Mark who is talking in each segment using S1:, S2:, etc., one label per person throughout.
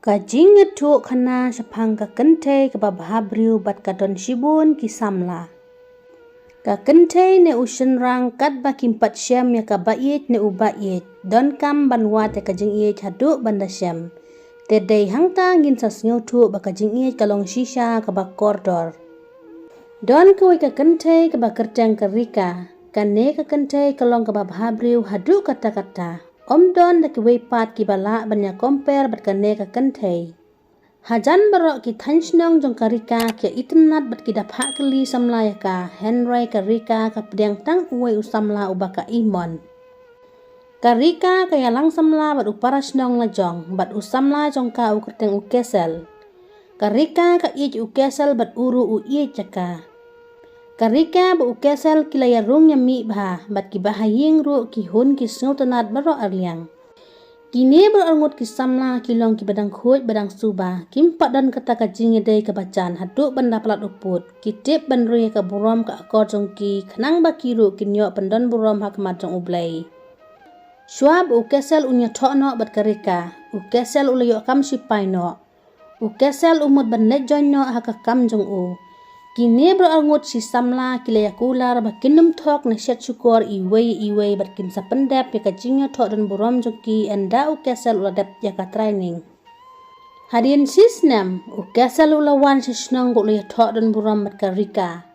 S1: Kajing ngetuk kana sepang ka kente ke babhabriu bat kadon shibun ki samla. Ka kente ne usen rang kat ba kimpat syam ya ka bayit ne ubayit don kam banwat ya kajing iet haduk banda syam. Tedei hangta ngin sasnyo tu ba kajing iet kalong shisha ka ba kordor. Don kuwi ka kente ke ba kertang kerika. Kane ka kente kalong ka babhabriu haduk kata-kata. Om don da ki pat ki bala banya compare bat kane ka kente. Hajan barok ki thansnong jong karika ki itnat bat ki dapha kali samlaya ka Henry karika ka pediang tang uwe usamla ubaka imon. Karika ka yalang samla bat uparasnong la jong bat usamla jong ka ukerteng ukesel. Karika ka ij ukesel bat uru u ij jaka. Karika ba ukesel kilaya rung mi bha bat ki bahaying ru ki hun ki snutanat baro arliang. Kini berangut ki samla kilong ki badang khoj badang suba kimpat dan kata kajing dei ka bacan haduk banda pelat uput kitip bandrui ka burom ka akor jong ki khnang ba kiru kinyo pendon burom hak mat jong ublei. Syuab ukesel unya thokno bat karika ukesel ulayo kam sipai no ukesel umut banlet jonyo hak kam jong u. Kini berangut si samla kilaya kular bakinum thok na syat syukur iwei bat kin sa pendep ya kajingnya thok dan burom joki enda ukesel uladep ya ka training. Hadin sisnem ukesel ulawan sisnong bu ya thok dan burom bat karika.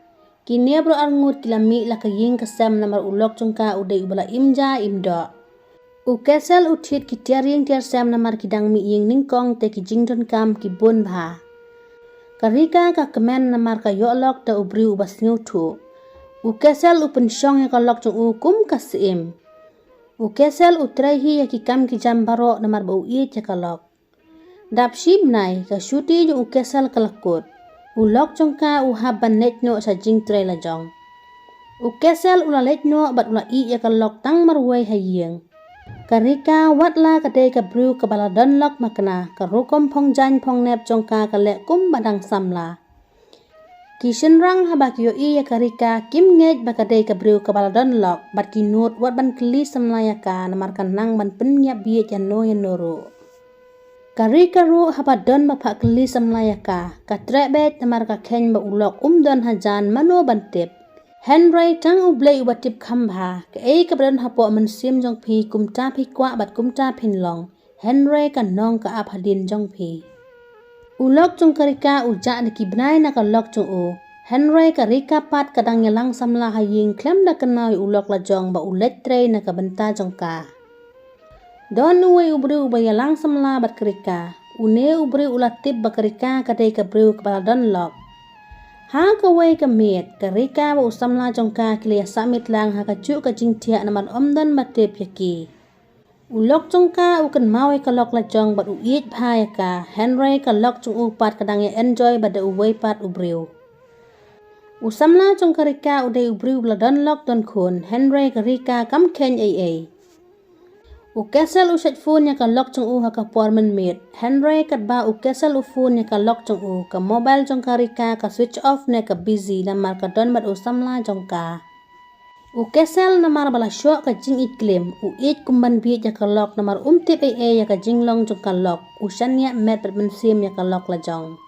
S1: Kini berangut kilami la kaying kesem namar ulok jongka udai ubala imja imdo. Ukesel utit ki tiaring tiar sem namar kidang mi ying ningkong te ki jingdon kam ki bun bha. Karika ka kemen namar ka yolok da ubri ubas nyutu. Ukesel upen syong ya kalok jong ukum kasim. Ukesel utrehi ya kikam ki jambaro namar bau iit ya kalok. Dap shibnai ka syuti jong ukesel kalakut. Ulok jong ka uhaban netno sa jing tre la jong. Ukesel ulaletno bat ula iit ya kalok tang marway hayeng. Karika watla kadai ka brew ka baladon lok makna ka rukom phong jan phong nep jongka ka lek kum badang samla. Kishen rang habak yo iya karika kim ngej ba kadai ka brew ka baladon lok bat kinut wat ban keli samla ya ka namar kanang ban penyap biye jano ya noro. Karika ru habadon ba pak keli samla ya ka trebet namar ka ken ba ulok don hajan mano bantip. Henry tang ublei ubatip khambha ke ka bran hapo mensim jong phi kumta phi kwa bat kumta phin long Henry ka nong ka ap hadin jong phi ulok jong karika uja de kibnai na ka lok jong u Henry karika pat kadang yalang samla haying klem da kenau ulok la jong ba ulet tre na ka benta jong ka don uwe ubri ubayalang samla bat karika une ubri ulatip ba karika kadai ka brew ka don lok. Ha kawai ka miet karika ba usamla jongka kilaya samit lang ha kacu ka jingtia naman omdan matip yaki. Ulok jongka ukan mawai kalok la jong bat uiit bhaya ka Henry kalok jong upat kadang ya enjoy bada uway pat ubriu. Usamla jong karika uday ubriu bladon lok don kun Henry karika kam ken ay. Ukesel usat phone ya ka lok jong u ha ka porman mit Henry kat ba ukesel u phone ya ka lok jong u ka mobile jong karika ka switch off ne ka busy namar ka don bat usamla jong ka ukesel namar bala syok ka jing iklim u it kumban biet ya ka lok namar tip ya ka jinglong jong ka lok usan ya met bat bensim ya ka lok la jong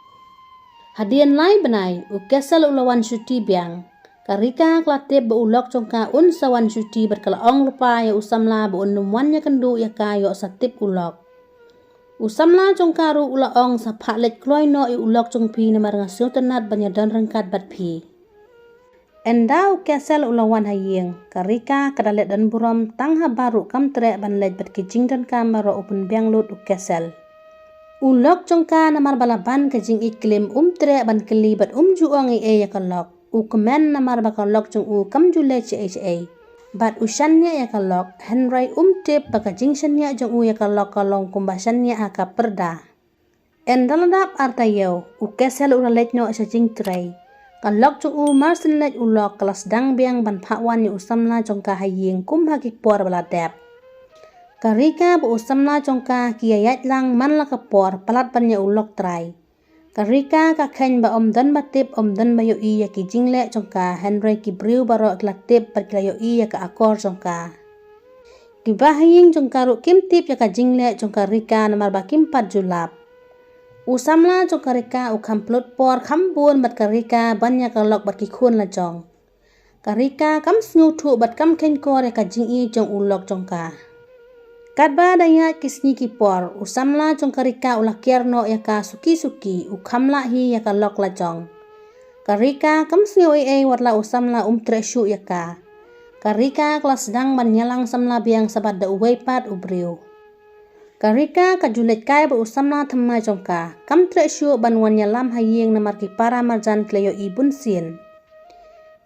S1: hadian lai benai ukesel ulawan syuti biang karika klatip ba ulok jongka sawan syuti berkalaong lupa ya usamla ba numwan ya kendu ya kayo sa tip ulok. Usamla jongka ru ulaong sa paklet kloy no ya ulok jongpi na marang sultanat banya don rengkat bat pi. Endau kesel ulawan hayeng karika kadalet dan burom tangha baru kam trek ban let bat kijing dan kamera open biang lut ukesel. Ulok jongka namar balaban kajing iklim trek ban keli bat juong ya kalok. Kemen namar bakal lok jong kam jule cha bat usannya ya kalok Henry tip baka jingsannya jong ya kalok kalong kumbasannya aka perda endaladap artayo ukesel ulaletno sa jing tray kalok jong marselet ulok kelas dang biang ban pakwan ya usamla jong ka haying kum haki por baladep karika bu usamla jong ka kiyayat lang man la kapor palat ban ya ulok tray karika ka khen ba dan batip dan ba yo iya ki jingle jongka Henry ki briu baro klatip par yo iya ka akor jongka ki bahaying jongka ru kim tip ya ka jingle jongka rika namar ba kim pat julap Usamla jong karika ukam plot por kambun bat karika banyak kalok bat kikun la jong. Karika kam snyu thu bat kam ken kor ya ka jingi jong ulok jong ka. Kadba daya kisni kipor usamla jong karika ulah kierno ya ka suki ukamla hi ya ka lok la jong. Karika kam snyu watla usamla tre shu ya ka. Karika kelas sedang menyalang samla biang sabat da uweipat ubriu. Karika kajulet kai ba usamla thamma jongka kam tre shu ban wan nyalam hayeng namar ki para marjan kleyo ibun sin.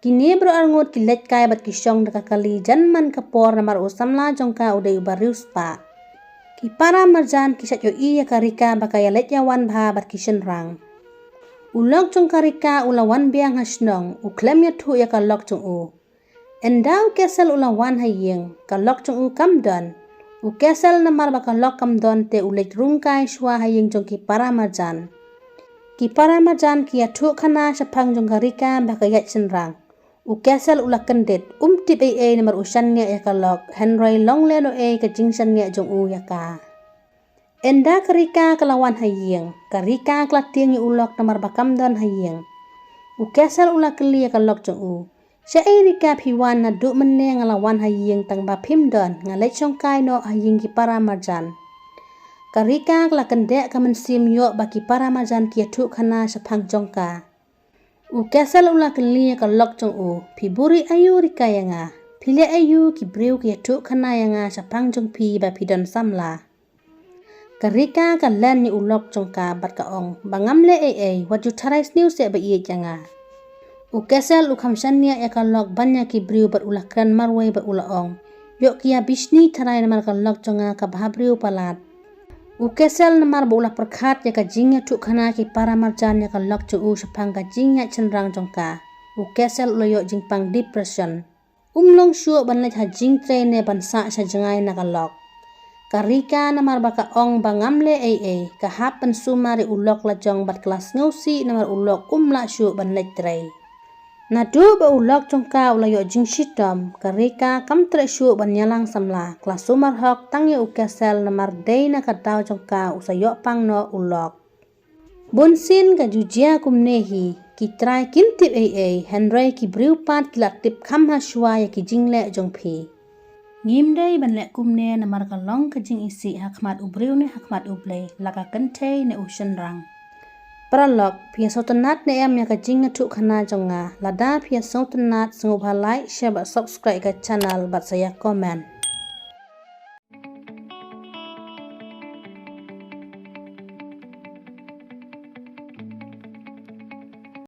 S1: Kini bro arngut kilet kai bat kisyong daka kali janman kapor namar usamla jongka udai ubarius pa. Ki para marjan kisat yo iya karika bakaya let yawan bha bat kisyen rang. Ulok jong karika ulawan biang hasnong uklem ya thu ya kalok jong u. Endau kesel ulawan hayeng kalok jong u kamdon. Ukesel namar bakalok kamdon te ulet rungkai shwa hayeng jong ki para marjan. Ki para marjan ki atu khana sapang jong karika bakayat senrang. Ukesel ulak kendet tip namar usannya ya kalok Henry longle no ka jingsannya jong u ya ka. Enda karika kelawan hayeng karika klating ulok namar bakamdon hayeng. Ukesel ulak keli ya kalok jong u. Syai rika piwan na duk mene ngalawan hayeng tang ba pimdon ngalek songkai no hayeng ki para marjan. Karika kelakendek kamen yo baki para marjan ki atu khana sapang jongka. Ukesel ula keli ka lok jong u piburi ayu rika yanga. Pile ayu ki briu ki atu khana yanga sapang jong pi ba pidon samla. Karika kalan ni ulok jongka bat ka ong bangamle waju tarai sniu se ba iye janga. Ukesel ukamsanya ya kalok banyak ki briu bat ulah kran marway bat ulah ong. Yok kia bisni tarai namar kalok jonga ka bahabriu palat. Ukesel namar ba ulah perkat ya ka jingya tuk khana ki para marjan ya kalok jong u sapang ka jingya cenrang jongka. Ukesel ulah yok jingpang depression. Umlong syuk ban let ha jing train ne ban sa jengai na kalok. Karika namar baka ong bangamle ka hapen sumari ulok la jong bat kelas ngausi namar ulok umla syuk ban let tray. Nadu ba ulok jongka ula yo jing shitom karika kam tre shu ban nyalang samla kelas sumar hok tangi ukesel namar day na katau jongka usayo pang no ulok. Bunsin ka jujia kumnehi ki try kintip Henry ki briu pat kilat tip kam ha shwa ya ki jingle jongpi. Ngimday ban lek kumne namar kalong ka jing isi hakmat ubriu ne hakmat uble laka kente ne ushen rang. Pralog pia sautanat ne em ya ka jing atu khana jonga lada pia sautanat sungubha like share ba subscribe ka channel bat saya komen.